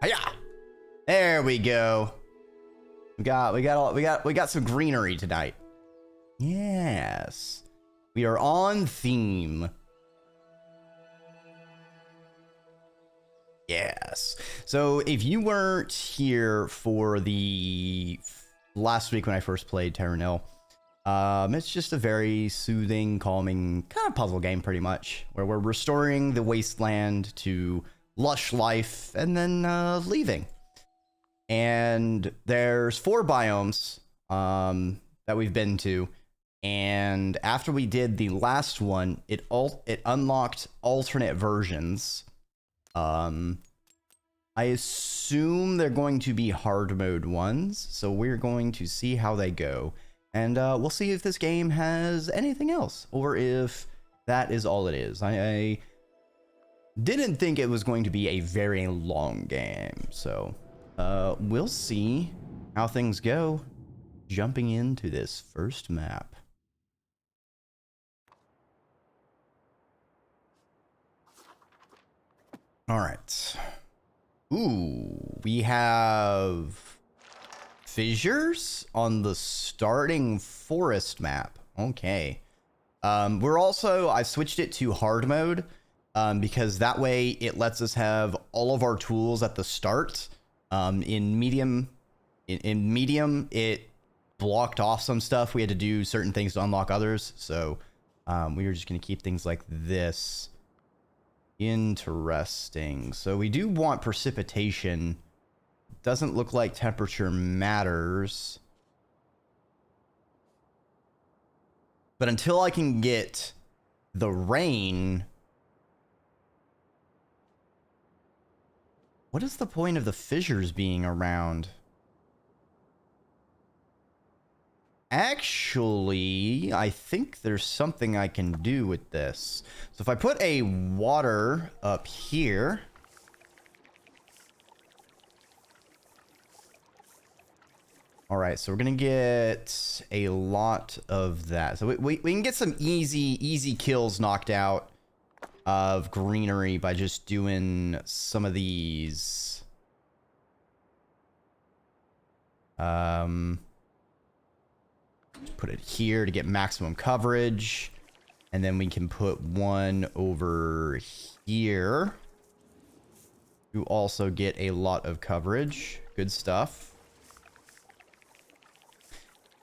Hiya! There we go. We got some greenery tonight. Yes. We are on theme. Yes. So if you weren't here for the last week when I first played Terra Nil, it's just a very soothing, calming kind of puzzle game pretty much, where we're restoring the wasteland to lush life and then leaving. And there's 4 biomes that we've been to. And after we did the last one, it unlocked alternate versions. I assume they're going to be hard mode ones, so we're going to see how they go. And we'll see if this game has anything else, or if that is all it is. I didn't think it was going to be a very long game, so we'll see how things go. Jumping into this first map. All right. Ooh, we have fissures on the starting forest map. Okay. I switched it to hard mode because that way it lets us have all of our tools at the start. In medium, it blocked off some stuff. We had to do certain things to unlock others. So we were just going to keep things like this. Interesting. So we do want precipitation. Doesn't look like temperature matters. But until I can get the rain, what is the point of the fissures being around? Actually, I think there's something I can do with this. So if I put a water up here. All right, so we're going to get a lot of that. So we can get some easy kills knocked out of greenery by just doing some of these. Put it here to get maximum coverage. And then we can put one over here to also get a lot of coverage. Good stuff.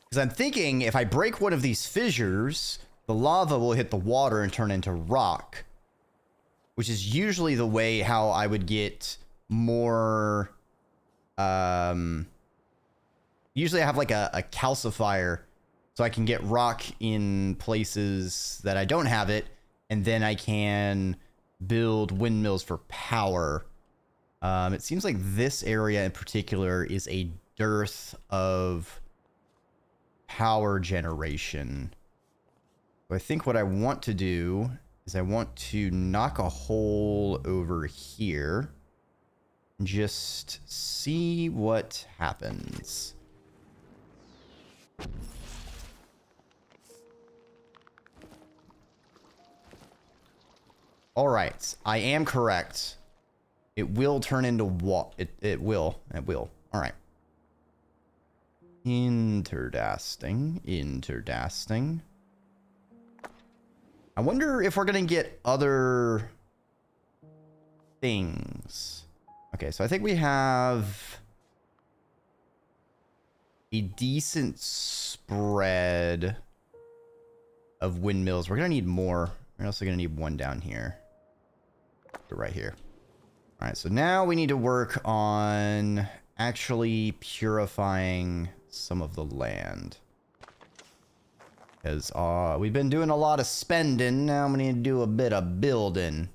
Because I'm thinking if I break one of these fissures, the lava will hit the water and turn into rock. Which is usually the way how I would get more... usually I have like a calcifier. So I can get rock in places that I don't have it, and then I can build windmills for power. It seems like this area in particular is a dearth of power generation. So I think what I want to do is I want to knock a hole over here and just see what happens. All right, I am correct. It will turn into what? It will. All right. Interdasting. I wonder if we're gonna get other things. Okay, so I think we have a decent spread of windmills. We're gonna need more. We're also gonna need one down here. Right here. All right, so now we need to work on actually purifying some of the land. Because we've been doing a lot of spending. Now we need to do a bit of building.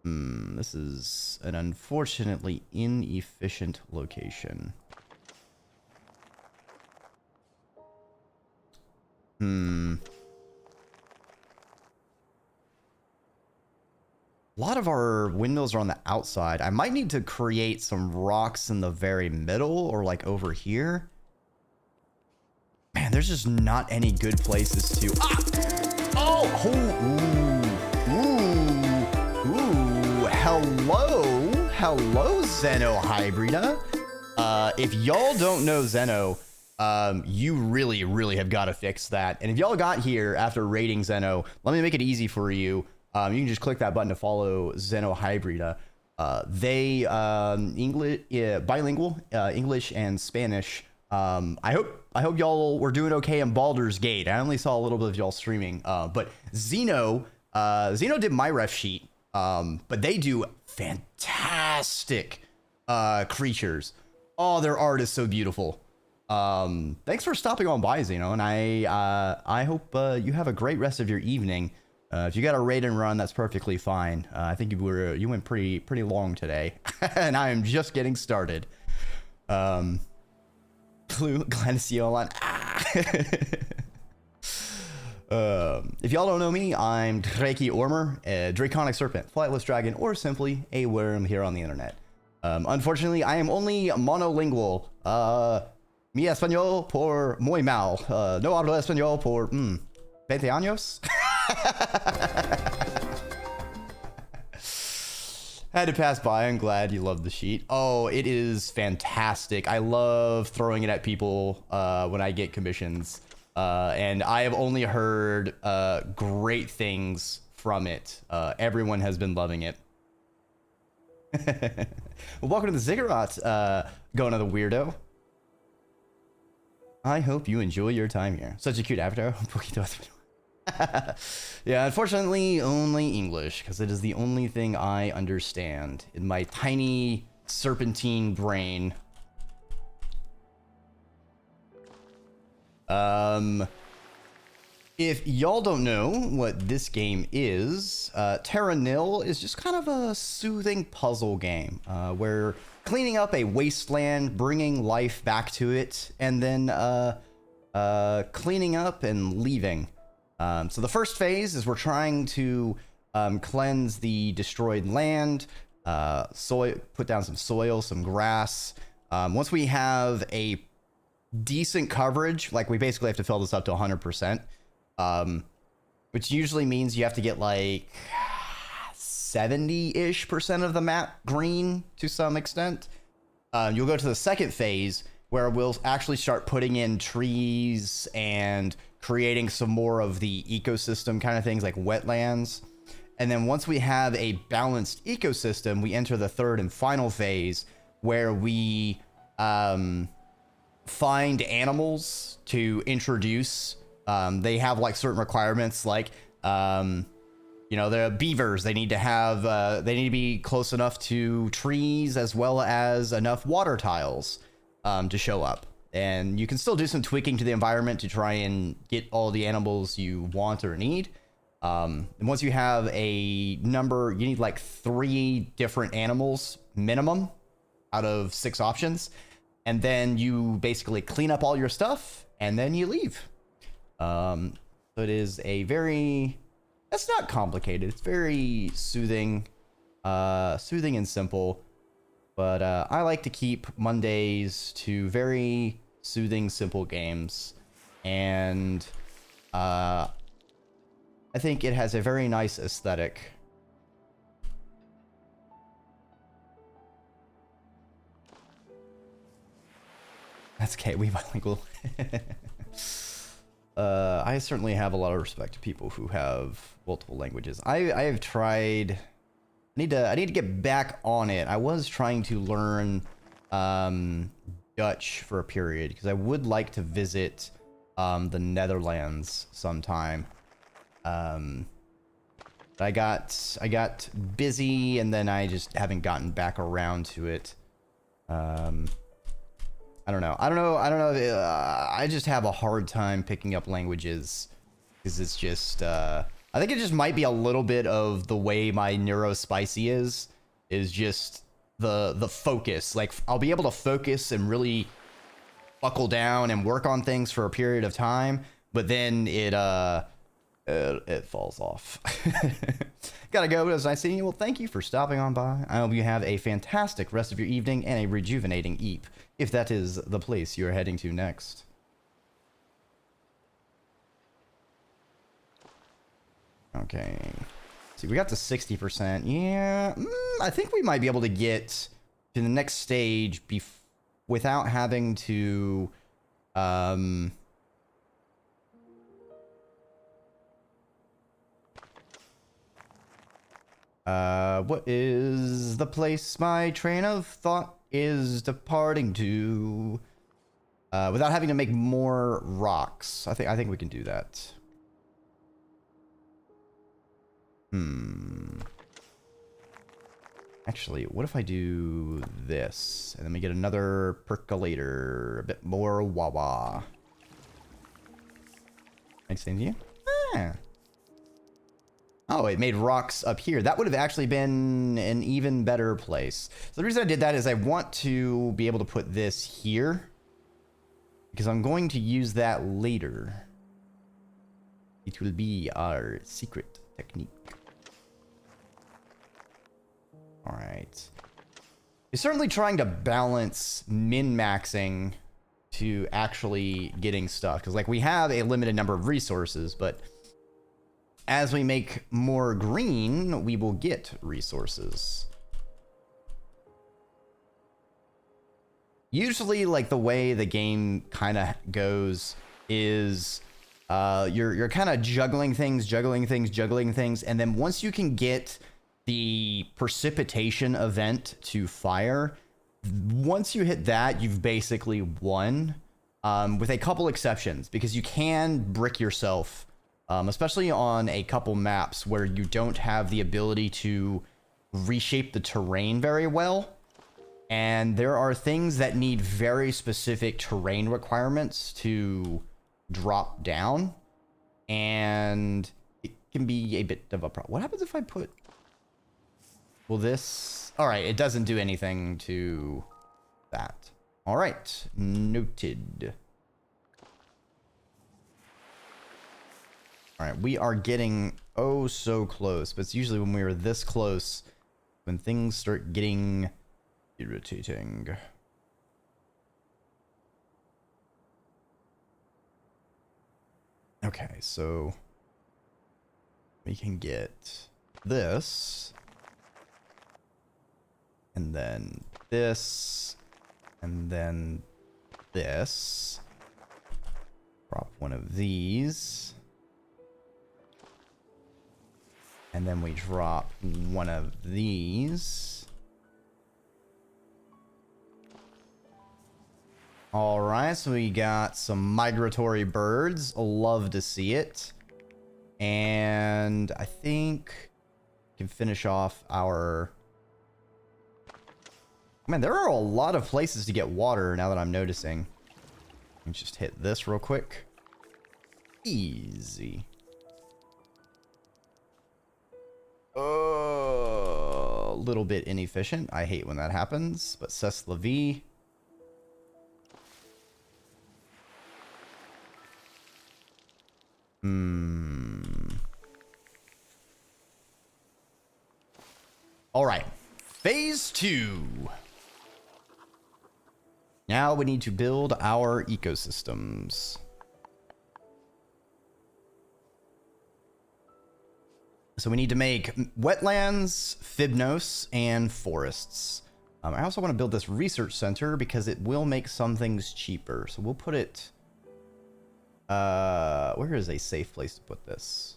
This is an unfortunately inefficient location. A lot of our windmills are on the outside. I might need to create some rocks in the very middle or like over here. Man, there's just not any good places to... Ah! Oh, hello, Zeno Hybrida. If y'all don't know Zeno, you really have got to fix that. And if y'all got here after raiding Zeno, let me make it easy for you. You can just click that button to follow Zeno Hybrida. They English, bilingual, English and Spanish. I hope y'all were doing okay in Baldur's Gate. I only saw a little bit of y'all streaming. But Zeno did my ref sheet. But they do fantastic creatures. Oh, their art is so beautiful. Thanks for stopping on by, Zeno, and I hope you have a great rest of your evening. If you got a raid and run, that's perfectly fine. I think you went pretty long today, and I am just getting started. Glad to see you online. If y'all don't know me, I'm Dreki Ormer, a draconic serpent, flightless dragon, or simply a worm here on the internet. Unfortunately, I am only monolingual. Mi español por muy mal. No hablo español por 20 años. Had to pass by. I'm glad you loved the sheet. Oh, it is fantastic. I love throwing it at people when I get commissions. And I have only heard great things from it. Everyone has been loving it. Well, welcome to the Ziggurat, going to the weirdo. I hope you enjoy your time here. Such a cute avatar. Yeah, unfortunately, only English, because it is the only thing I understand in my tiny serpentine brain. If y'all don't know what this game is, Terra Nil is just kind of a soothing puzzle game, where cleaning up a wasteland, bringing life back to it, and then cleaning up and leaving. So the first phase is we're trying to cleanse the destroyed land, put down some soil, some grass. Once we have a decent coverage, like we basically have to fill this up to 100%, which usually means you have to get like 70-ish% of the map green to some extent. You'll go to the second phase where we'll actually start putting in trees and creating some more of the ecosystem kind of things like wetlands. And then once we have a balanced ecosystem, we enter the third and final phase where we find animals to introduce. They have like certain requirements, like you know, the beavers, they need to be close enough to trees as well as enough water tiles to show up. And you can still do some tweaking to the environment to try and get all the animals you want or need. And once you have a number, you need like 3 different animals minimum out of 6 options. And then you basically clean up all your stuff and then you leave. So it is it's not complicated. It's very soothing and simple. But I like to keep Mondays to very soothing, simple games. And I think it has a very nice aesthetic. That's okay, we bilingual. I certainly have a lot of respect to people who have multiple languages. I have tried... I need to get back on it. I was trying to learn Dutch for a period because I would like to visit the Netherlands sometime. But I got busy and then I just haven't gotten back around to it. I don't know. I just have a hard time picking up languages because it's just I think it just might be a little bit of the way my neurospicy is just the focus. Like I'll be able to focus and really buckle down and work on things for a period of time, but then it falls off. Gotta go. It was nice seeing you. Well, thank you for stopping on by. I hope you have a fantastic rest of your evening and a rejuvenating eep, if that is the place you're heading to next. Okay. See, we got to 60%. Yeah, I think we might be able to get to the next stage without having to... what is the place my train of thought is departing to? Without having to make more rocks. I think we can do that. Actually, what if I do this? And then we get another percolator. A bit more wah-wah. Nice thing to you. Ah. Oh, it made rocks up here. That would have actually been an even better place. So the reason I did that is I want to be able to put this here, because I'm going to use that later. It will be our secret technique. All right. You're certainly trying to balance min-maxing to actually getting stuff, because like we have a limited number of resources, but as we make more green, we will get resources. Usually, like the way the game kind of goes is you're kind of juggling things, and then once you can get the precipitation event to fire, once you hit that, you've basically won, with a couple exceptions, because you can brick yourself, especially on a couple maps where you don't have the ability to reshape the terrain very well. And there are things that need very specific terrain requirements to drop down. And it can be a bit of a problem. What happens if I put... Will this... All right, it doesn't do anything to that. All right, noted. All right, we are getting oh so close. But it's usually when we are this close when things start getting... irritating. Okay, so we can get this, and then this, and then this. Drop one of these, and then we drop one of these. All right, so we got some migratory birds. Love to see it. And I think we can finish off our... Man, there are a lot of places to get water now that I'm noticing. Let's just hit this real quick. Easy. A little bit inefficient. I hate when that happens, but c'est la vie. All right, phase 2. Now we need to build our ecosystems. So we need to make wetlands, Fibnos, and forests. I also want to build this research center because it will make some things cheaper. So we'll put it... where is a safe place to put this?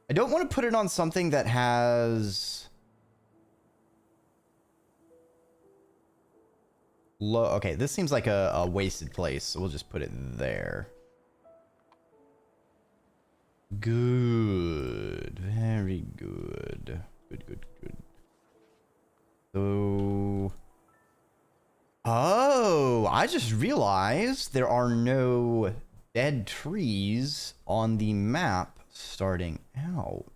I don't want to put it on something that has low... Okay, this seems like a wasted place, so we'll just put it there. Good. Very good. Good. So... Oh, I just realized there are no dead trees on the map starting out.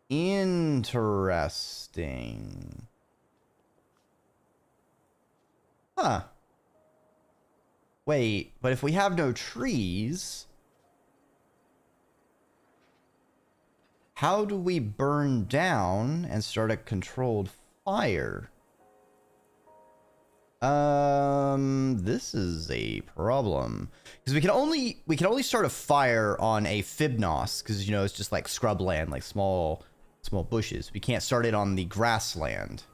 Interesting. Huh. Wait, but if we have no trees, how do we burn down and start a controlled fire? This is a problem because we can only start a fire on a Fibnos because, you know, it's just like scrubland, like small bushes. We can't start it on the grassland.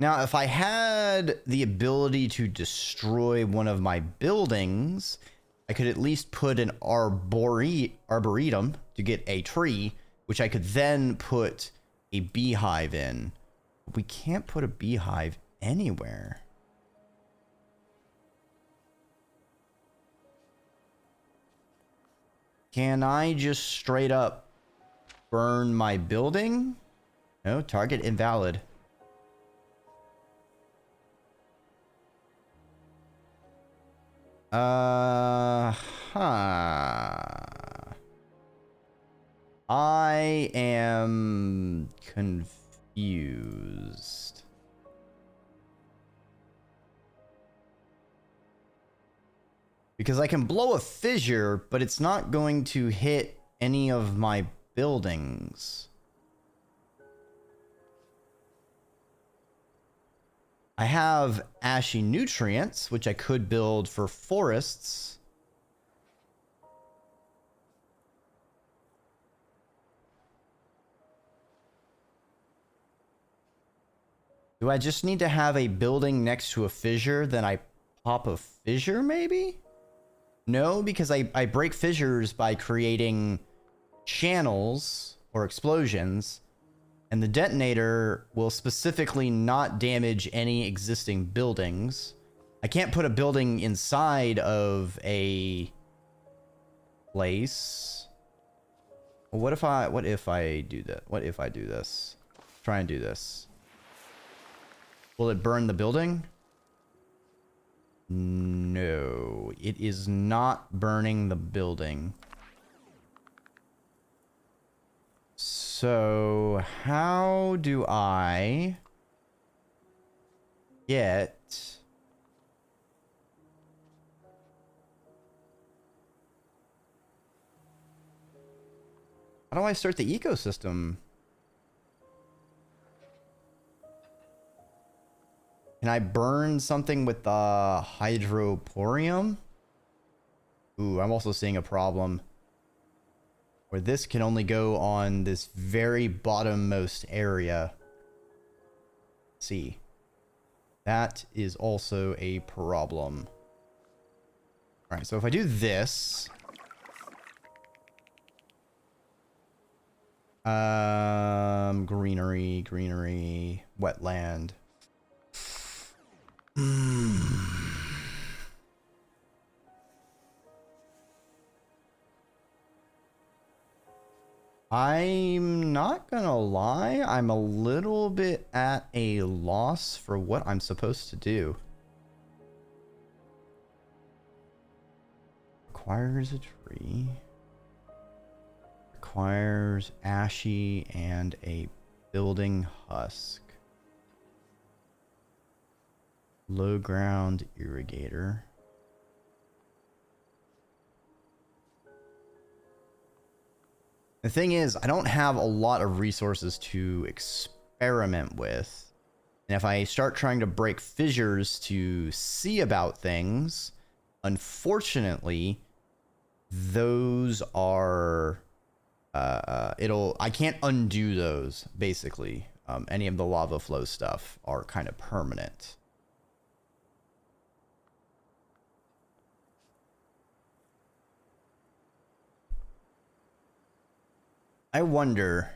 Now, if I had the ability to destroy one of my buildings, I could at least put an arboretum to get a tree, which I could then put a beehive in. We can't put a beehive anywhere. Can I just straight up burn my building? No, target invalid. I am confused. Because I can blow a fissure, but it's not going to hit any of my buildings. I have ashy nutrients, which I could build for forests. Do I just need to have a building next to a fissure, then I pop a fissure maybe? No, because I break fissures by creating channels or explosions. And the detonator will specifically not damage any existing buildings. I can't put a building inside of a place. Well, what if I do that? What if I do this? Try and do this. Will it burn the building? No, it is not burning the building. So, how do I get... How do I start the ecosystem? Can I burn something with the hydroporium? Ooh, I'm also seeing a problem where this can only go on this very bottommost area. Let's see. That is also a problem. All right, so if I do this... greenery, wetland. I'm not gonna lie, I'm a little bit at a loss for what I'm supposed to do. Requires a tree. Requires ashy and a building husk. Low ground irrigator. The thing is, I don't have a lot of resources to experiment with. And if I start trying to break fissures to see about things, unfortunately, those are... I can't undo those, basically. Any of the lava flow stuff are kind of permanent. I wonder,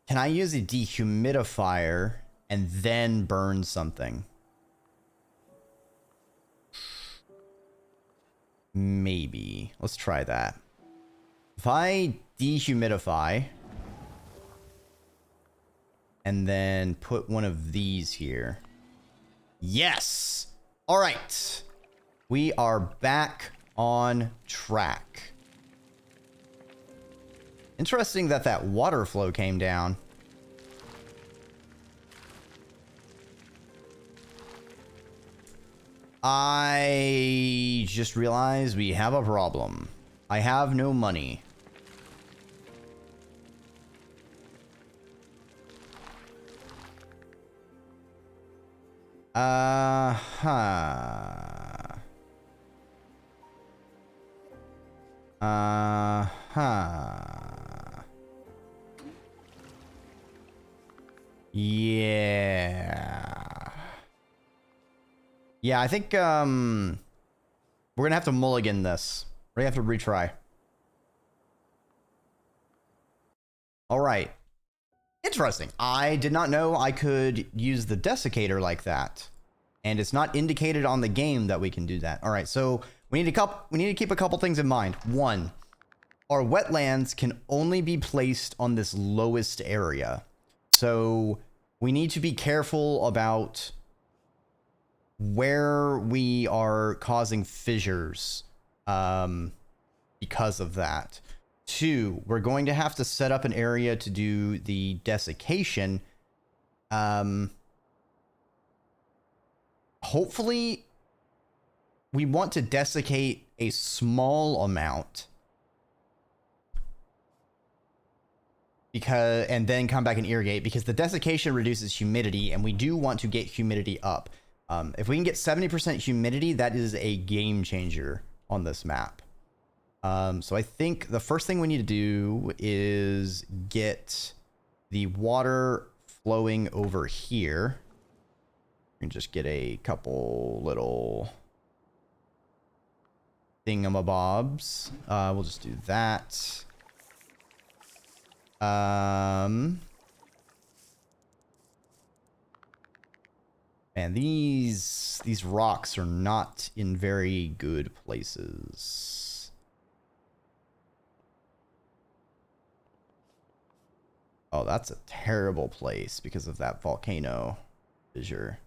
can I use a dehumidifier and then burn something? Maybe. Let's try that. If I dehumidify and then put one of these here. Yes! All right. We are back on track. Interesting that that water flow came down. I just realized we have a problem. I have no money. Huh. Huh. Yeah. Yeah, I think we're gonna have to mulligan this. We're gonna have to retry. All right. Interesting. I did not know I could use the desiccator like that. And it's not indicated on the game that we can do that. All right, so we need to keep a couple things in mind. One, our wetlands can only be placed on this lowest area. So we need to be careful about where we are causing fissures because of that. Two, we're going to have to set up an area to do the desiccation. Hopefully, we want to desiccate a small amount and then come back and irrigate, because the desiccation reduces humidity and we do want to get humidity up. If we can get 70% humidity, that is a game changer on this map. So I think the first thing we need to do is get the water flowing over here. We can just get a couple little thingamabobs. We'll just do that. And these rocks are not in very good places. Oh, that's a terrible place because of that volcano fissure.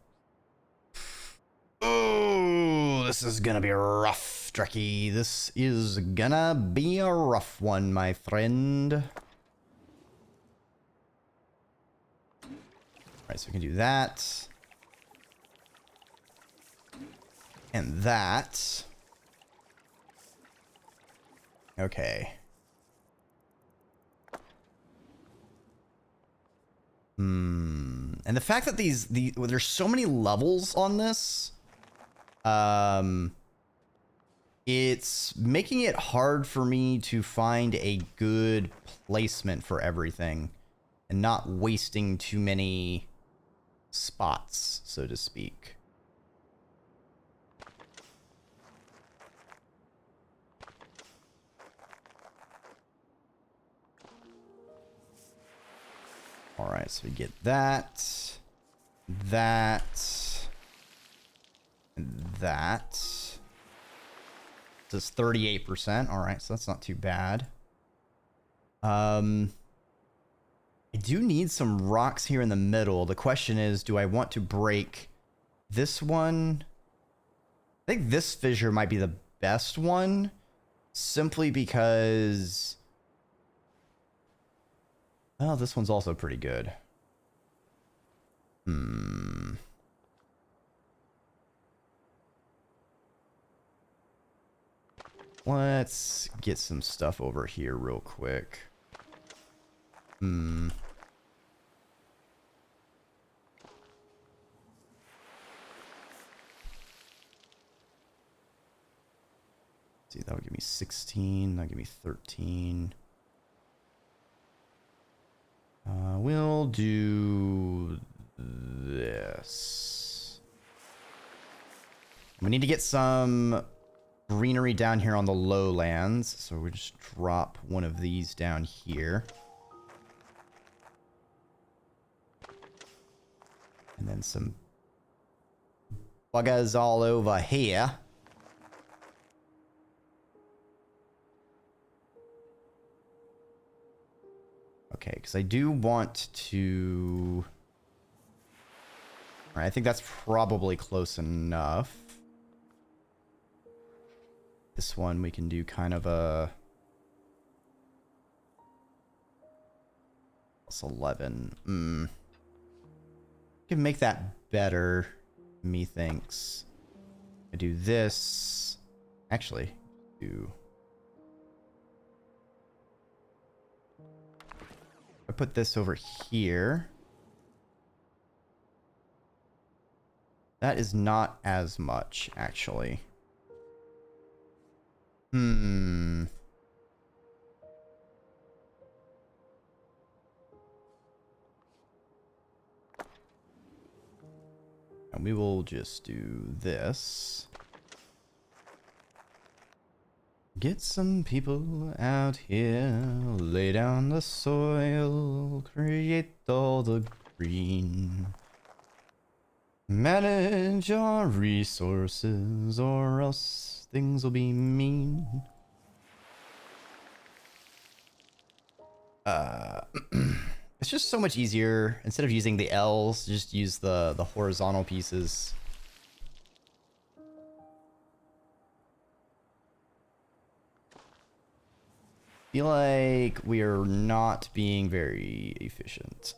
Oh, this is gonna be rough, Dreki. This is gonna be a rough one, my friend. Alright, so we can do that. And that. Okay. And the fact that there's so many levels on this, it's making it hard for me to find a good placement for everything and not wasting too many spots, so to speak. All right, so we get that, that, and that. This is 38%. All right, so that's not too bad. I do need some rocks here in the middle. The question is, do I want to break this one? I think this fissure might be the best one, simply because... Oh, this one's also pretty good. Let's get some stuff over here real quick. See, that would give me 16. That'll give me 13. We'll do this. We need to get some greenery down here on the lowlands, so we just drop one of these down here. And then some buggers all over here. Okay, because I do want to... All right, I think that's probably close enough. This one we can do kind of a... Plus 11. Can make that better, methinks. I do this. Actually, I put this over here. That is not as much, actually. And we will just do this. Get some people out here, lay down the soil, create all the green. Manage our resources, or else things will be mean. It's just so much easier. Instead of using the L's, just use the horizontal pieces. Feel like we are not being very efficient.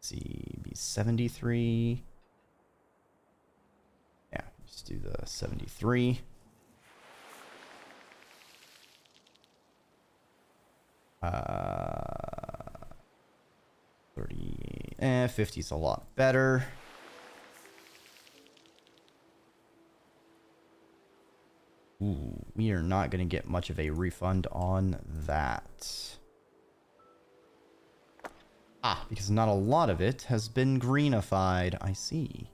See, be 73. Yeah, just do the 73. Uh, 30. 50 is a lot better. Ooh, we are not going to get much of a refund on that. Ah, because not a lot of it has been greenified. I see.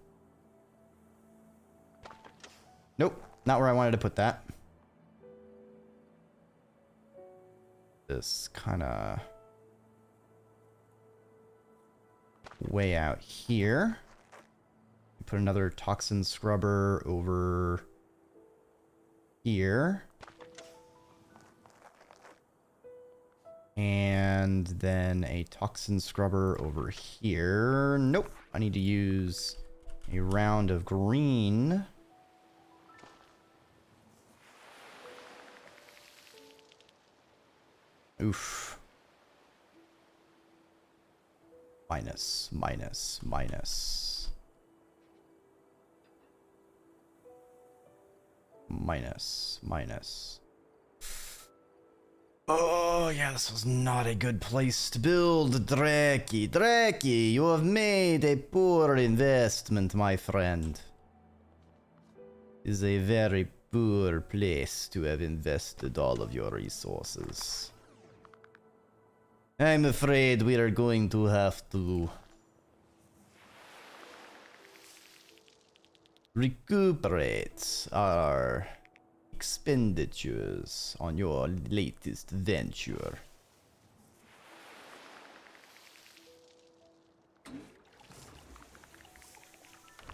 Nope, not where I wanted to put that. This kind of way out here. Put another toxin scrubber over here. And then a toxin scrubber over here. Nope. I need to use a round of green. Oof. Minus, minus, minus. Minus, minus. Oh, yeah, this was not a good place to build, Dreki. Dreki, you have made a poor investment, my friend. It is a very poor place to have invested all of your resources. I'm afraid we are going to have to recuperate our expenditures on your latest venture.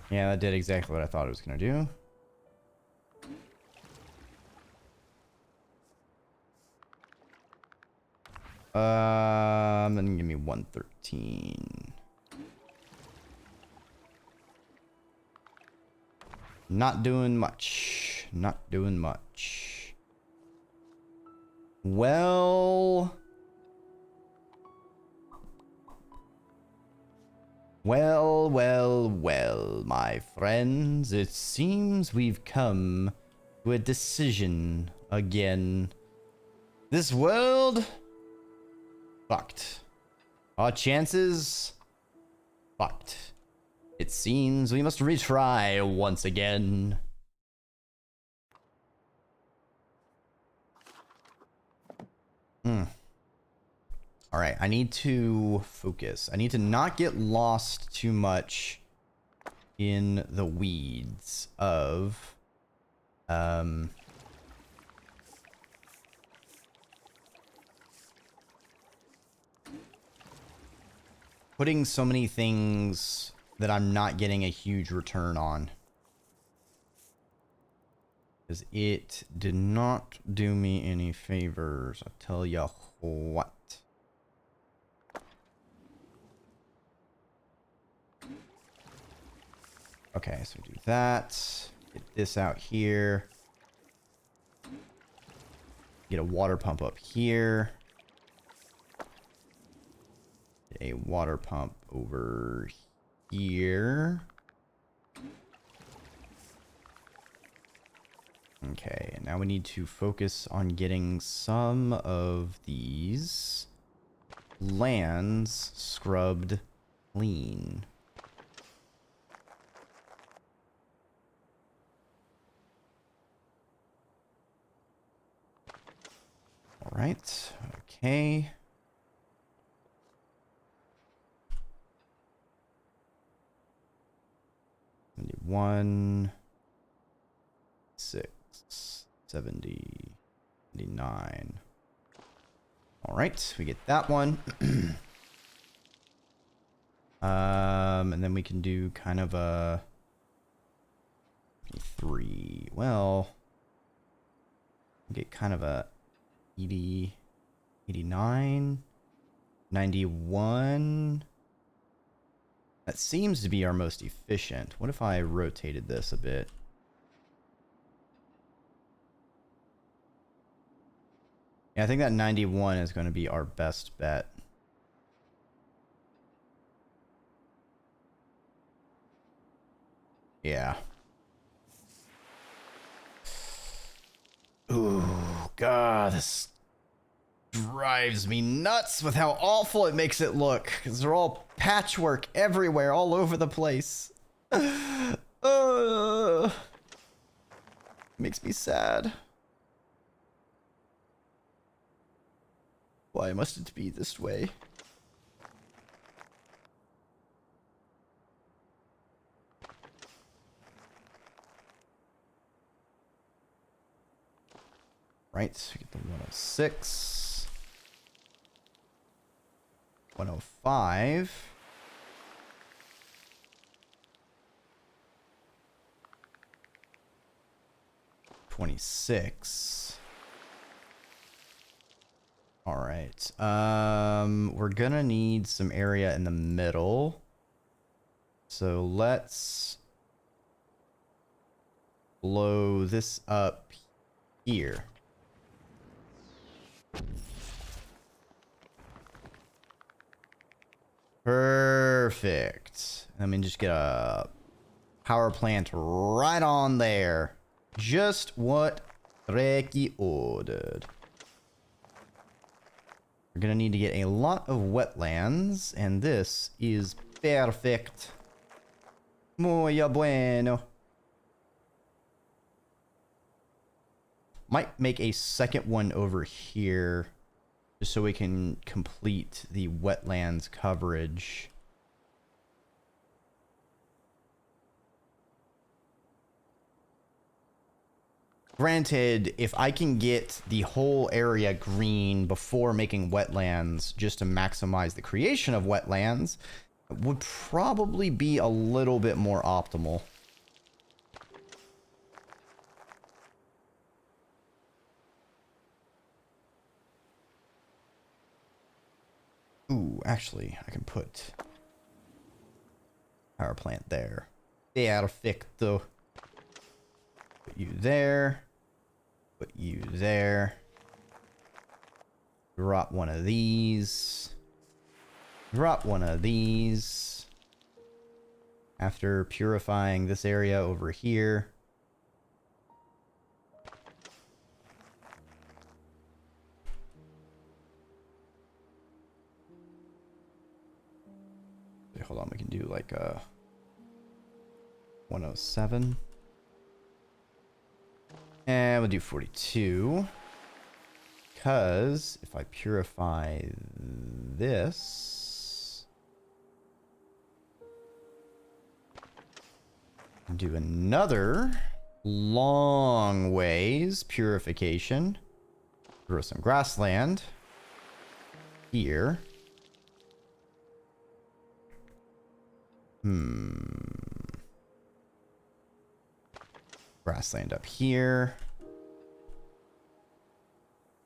Yeah, that did exactly what I thought it was going to do. Then give me 113. Not doing much. Not doing much. Well, my friends. It seems we've come to a decision again. This world, fucked. Our chances, fucked. It seems we must retry once again. Alright, I need to focus. I need to not get lost too much in the weeds of... putting so many things that I'm not getting a huge return on. Because it did not do me any favors, I'll tell ya what. Okay, so do that. Get this out here. Get a water pump up here. Get a water pump over here. Okay, and now we need to focus on getting some of these lands scrubbed clean. All right, okay. One, 6, 70, 79. All right, we get that one. And then we can do kind of a 3. Well, get kind of a 80, 89, 91. That seems to be our most efficient. What if I rotated this a bit? Yeah, I think that 91 is going to be our best bet. Yeah. Ooh, God, this drives me nuts with how awful it makes it look. Because they're all patchwork everywhere, all over the place. Makes me sad. Why must it be this way? Right, we get the 106. 105. $26. All right. We're gonna need some area in the middle. So let's blow this up here. Perfect. Let me just get a power plant right on there. Just what Dreki ordered. We're gonna need to get a lot of wetlands, and this is perfect. Muy bueno. Might make a second one over here, just so we can complete the wetlands coverage. Granted, if I can get the whole area green before making wetlands just to maximize the creation of wetlands, it would probably be a little bit more optimal. Ooh, actually, I can put power plant there. Perfecto. Put you there. Put you there. Drop one of these. Drop one of these. After purifying this area over here. Wait, hold on, we can do like a 107. And we'll do 42. Because if I purify this, do another long ways purification, grow some grassland here. Grassland up here.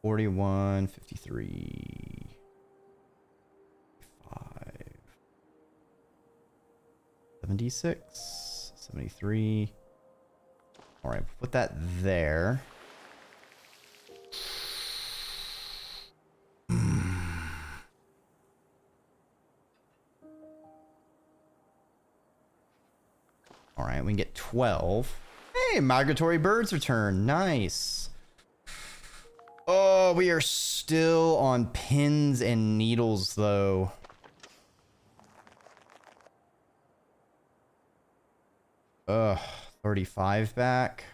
41, 53, 5, 76, 73, All right, put that there. All right, we can get 12. Hey, migratory birds return. Nice. Oh, we are still on pins and needles, though. Ugh, 35 back.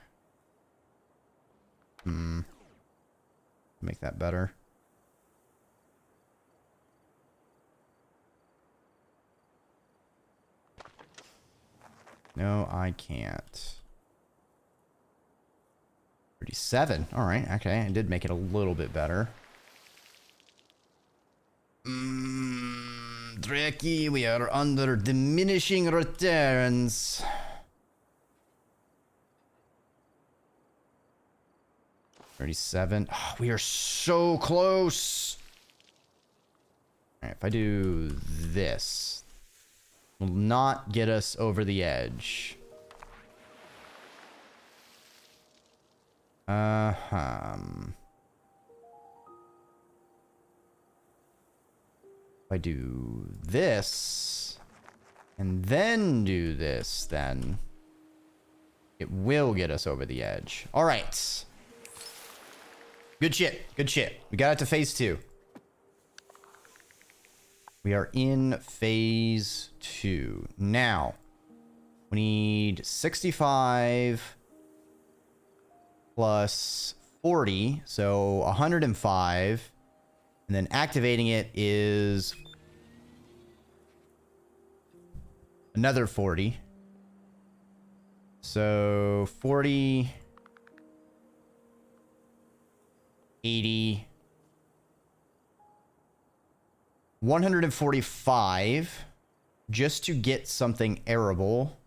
Make that better. No, I can't. 37. All right, okay. I did make it a little bit better. Dreki, we are under diminishing returns. $37. Oh, we are so close. All right, if I do this, will not get us over the edge. If I do this, and then do this, then it will get us over the edge. All right. Good shit. Good shit. We got it to phase 2. We are in phase 2. Now, we need 65 plus 40, so 105. And then activating it is another 40. So 40, 80, 145 just to get something arable.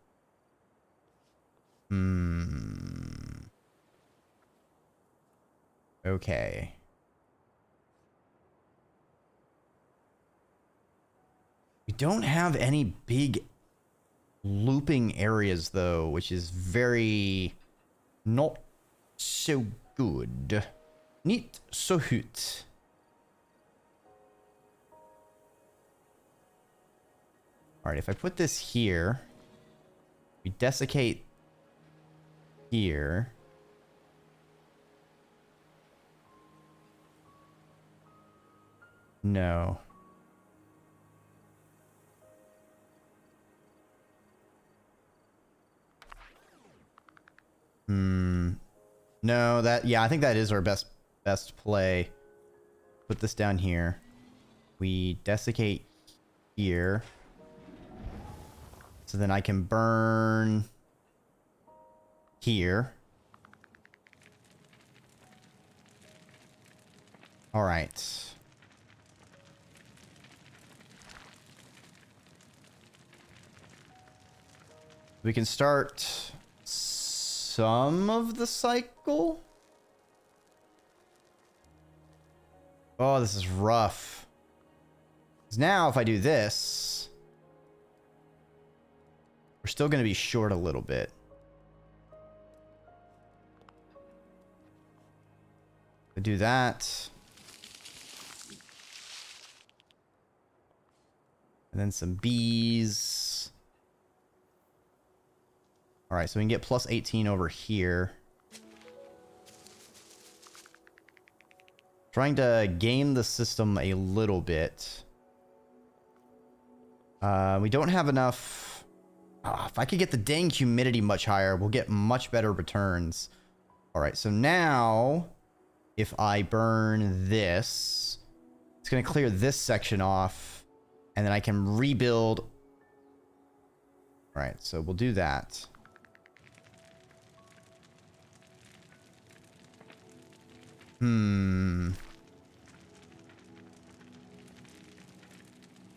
Okay. We don't have any big looping areas though, which is very not so good. Niet so goed. All right, if I put this here, we desiccate here. No. No, yeah, I think that is our best play. Put this down here. We desiccate here. So then I can burn here. All right. We can start some of the cycle. Oh, this is rough. 'Cause now if I do this, we're still going to be short a little bit. I do that. And then some bees. All right, so we can get plus 18 over here. Trying to game the system a little bit. We don't have enough. If I could get the dang humidity much higher, we'll get much better returns. All right, so now if I burn this, it's going to clear this section off, and then I can rebuild. All right, so we'll do that.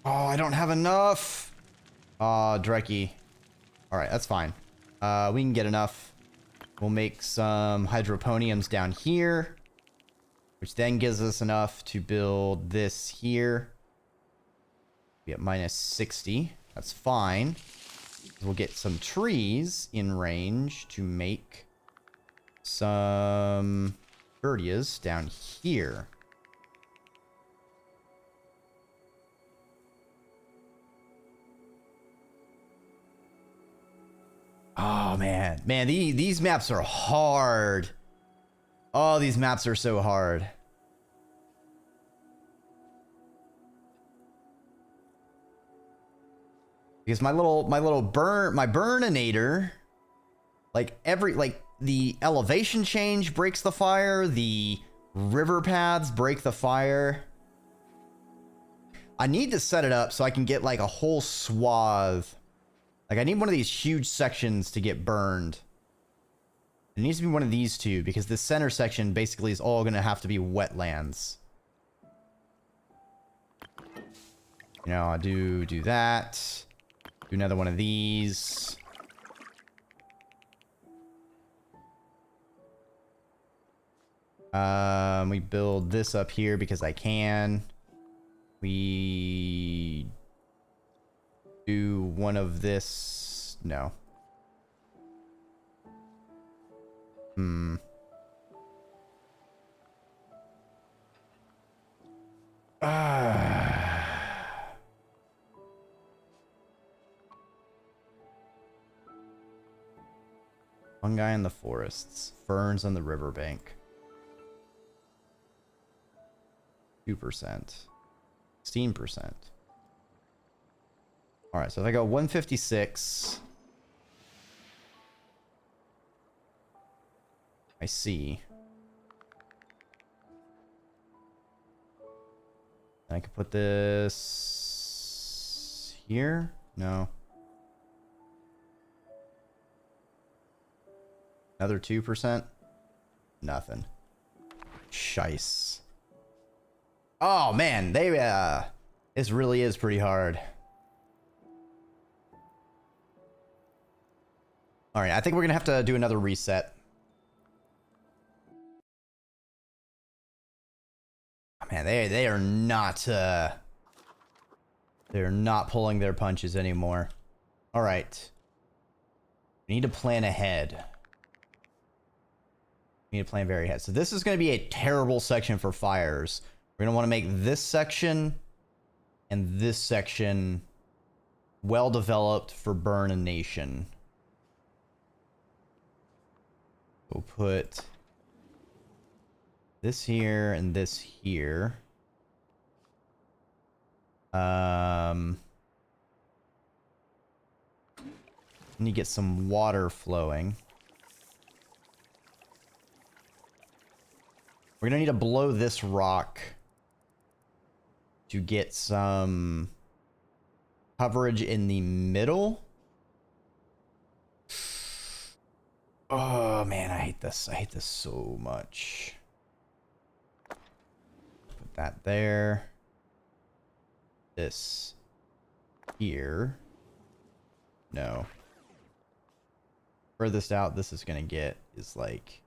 Oh, I don't have enough. Dreki. All right, that's fine. We can get enough. We'll make some hydroponiums down here, which then gives us enough to build this here. Be at minus 60. That's fine. We'll get some trees in range to make some birdias down here. Oh, man. Man, these maps are hard. Oh, these maps are so hard. Because my burninator, like the elevation change breaks the fire, the river paths break the fire. I need to set it up so I can get like a whole swath. Like, I need one of these huge sections to get burned. It needs to be one of these two, because this center section basically is all going to have to be wetlands. You know, I do that. Do another one of these. We build this up here because I can. We do one of this. No. Fungi in the forests. Ferns on the riverbank. 2%. 16%. Alright, so if I go 156... I see. And I could put this... here? No. Another 2%? Nothing. Shice. Oh, man. This really is pretty hard. Alright, I think we're gonna have to do another reset. Oh, man, they are not, they're not pulling their punches anymore. Alright. We need to plan ahead. We need to plan very ahead. So this is going to be a terrible section for fires. We're going to want to make this section and this section well developed for burnination. We'll put this here and this here. Need to get some water flowing. We're gonna need to blow this rock to get some coverage in the middle. Oh man, I hate this. I hate this so much. Put that there. This here. No. Furthest out this is gonna get is like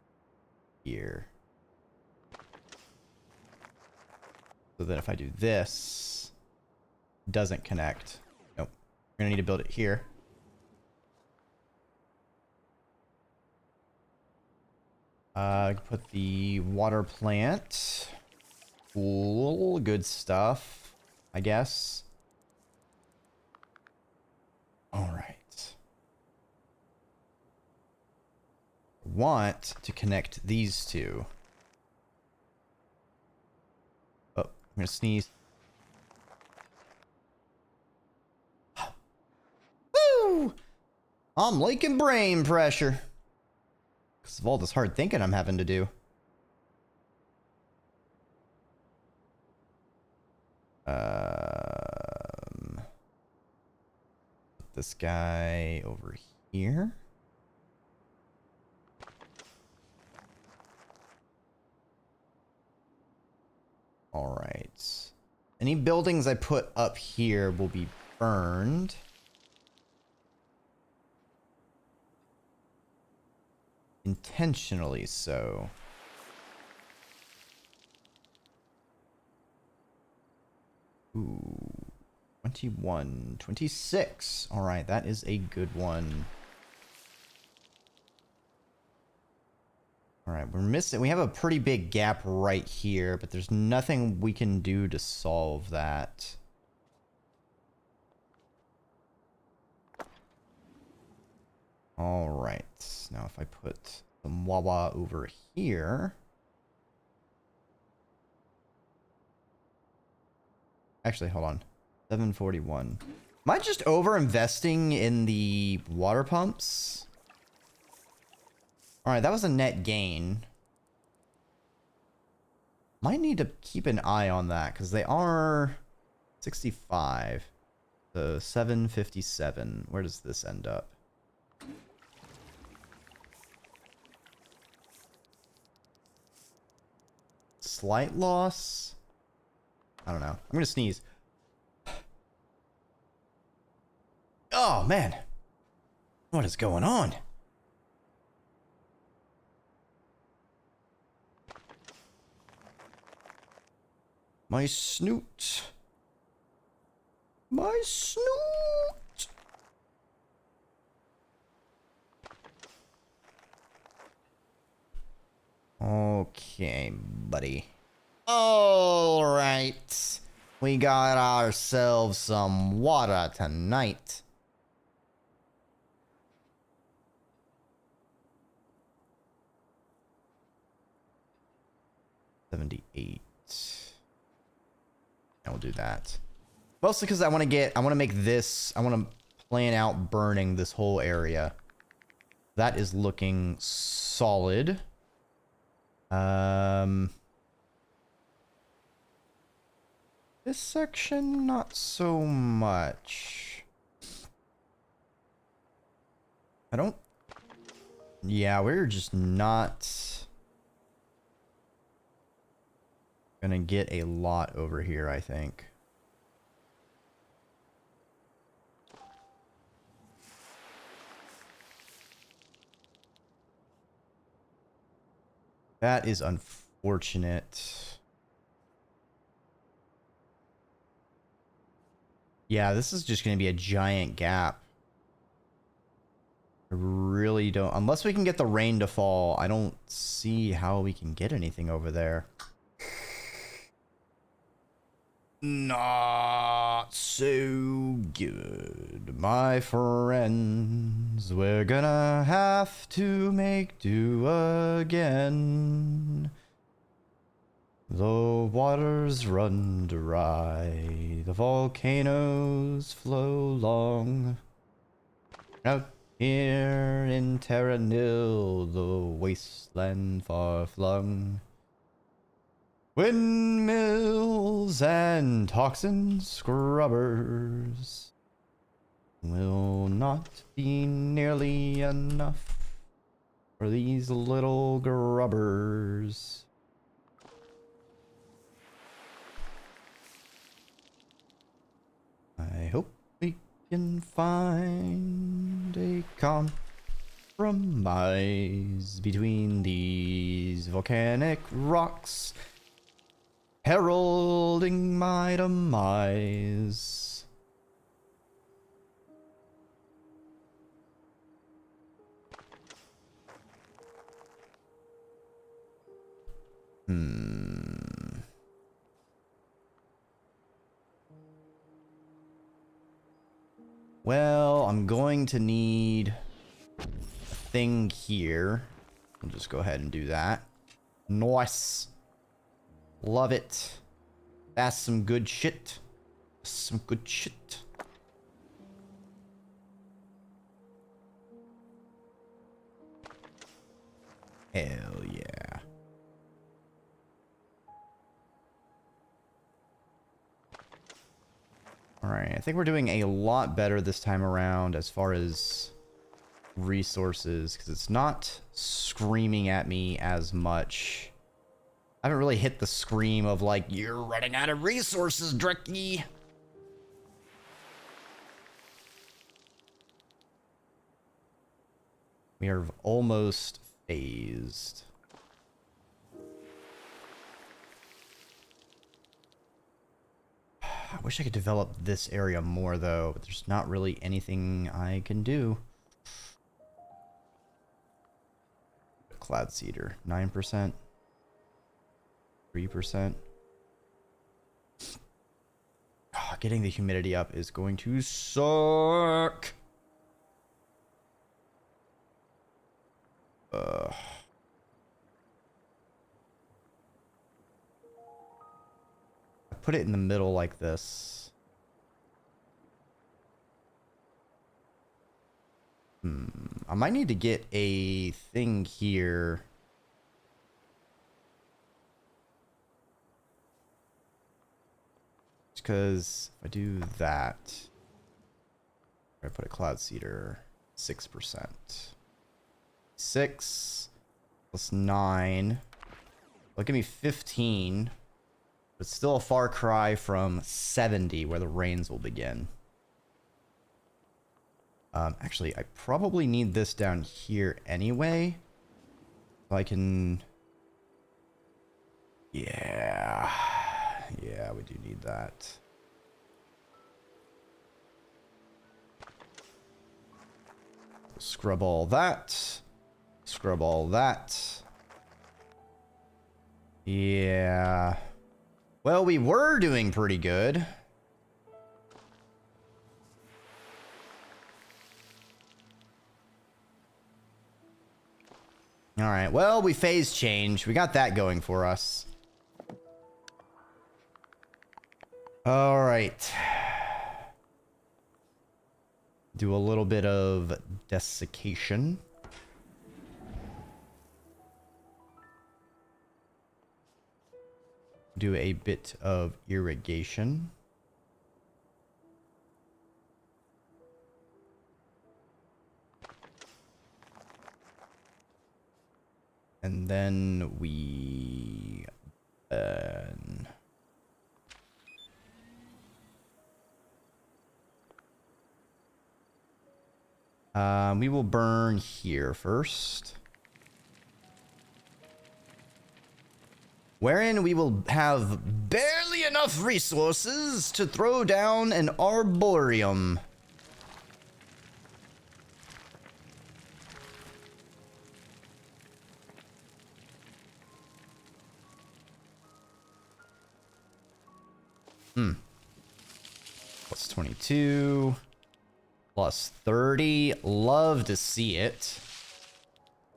here. So that if I do this, it doesn't connect. Nope. We're gonna need to build it here. Put the water plant. Cool, good stuff, I guess. All right. Want to connect these two. Oh, I'm gonna sneeze. Woo! I'm leaking brain pressure. Because of all this hard thinking I'm having to do. Put this guy over here. All right. Any buildings I put up here will be burned. Intentionally so. Ooh. 21. 26. All right, that is a good one. All right, we're missing. We have a pretty big gap right here, but there's nothing we can do to solve that. All right. Now, if I put some Wawa over here. Actually, hold on. 741. Am I just over investing in the water pumps? All right, that was a net gain. Might need to keep an eye on that because they are 65. So 757. Where does this end up? Slight loss? I don't know. I'm gonna sneeze. Oh, man. What is going on? My snoot. My snoot. Okay, buddy. All right. We got ourselves some water tonight. $78. And we'll do that. Mostly because I want to make this, I want to plan out burning this whole area. That is looking solid. This section, not so much. Yeah, we're just not gonna get a lot over here, I think. That is unfortunate. Yeah, this is just going to be a giant gap. I really don't... Unless we can get the rain to fall, I don't see how we can get anything over there. Not so good, my friends. We're gonna have to make do again. The waters run dry, the volcanoes flow long. Out here in Terra Nil, the wasteland far flung. Windmills and toxin scrubbers will not be nearly enough for these little grubbers. I hope we can find a compromise between these volcanic rocks heralding my demise. Well, I'm going to need a thing here. I'll just go ahead and do that. Nice. Love it. That's some good shit. Some good shit. Hell yeah. Alright, I think we're doing a lot better this time around as far as resources, because it's not screaming at me as much. I haven't really hit the scream of like, you're running out of resources, Dreki. We are almost phased. I wish I could develop this area more though, but there's not really anything I can do. cloud seeder? 9%? 3%? Oh, getting the humidity up is going to suck. I put it in the middle like this. I might need to get a thing here. Just because if I do that, I put a cloud seeder, 6%. 6 plus 9. It'll give me 15. But still a far cry from 70, where the rains will begin. Actually, I probably need this down here anyway. So I can... Yeah, we do need that. Scrub all that. Scrub all that. Yeah. Well, we were doing pretty good. All right. Well, we phase change. We got that going for us. All right. Do a little bit of desiccation. Do a bit of irrigation. And then we burn. We will burn here first. Wherein we will have barely enough resources to throw down an arboreum. Plus 22. Plus 30. Love to see it.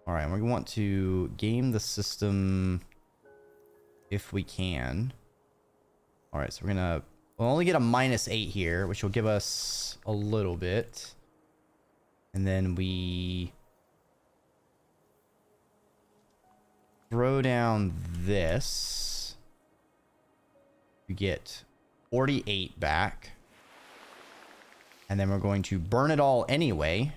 Alright, we want to game the system if we can. Alright, so we'll only get a -8 here, which will give us a little bit. And then we throw down this. You get 48 back. And then we're going to burn it all anyway.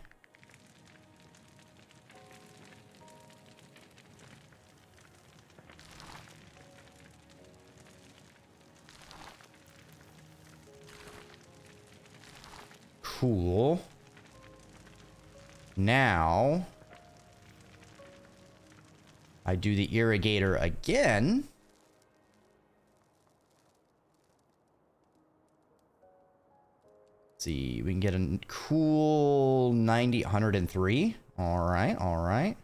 Cool. Now, I do the irrigator again. Let's see, we can get a cool 90, 103. All right, all right.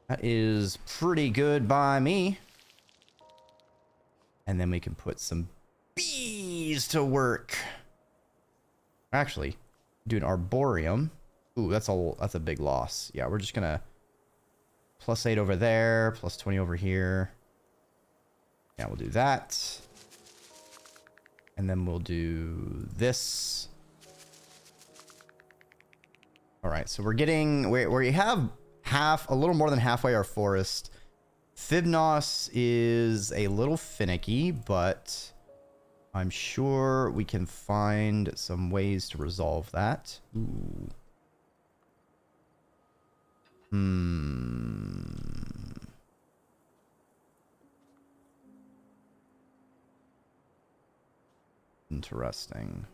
That is pretty good by me. And then we can put some bees to work. Actually, do an arboreum. Ooh, that's a big loss. Yeah, we're just gonna +8 over there, +20 over here. Yeah, we'll do that. And then we'll do this. All right, so we're getting where you have a little more than halfway our forest. Fibnos is a little finicky, but I'm sure we can find some ways to resolve that. Ooh. Interesting.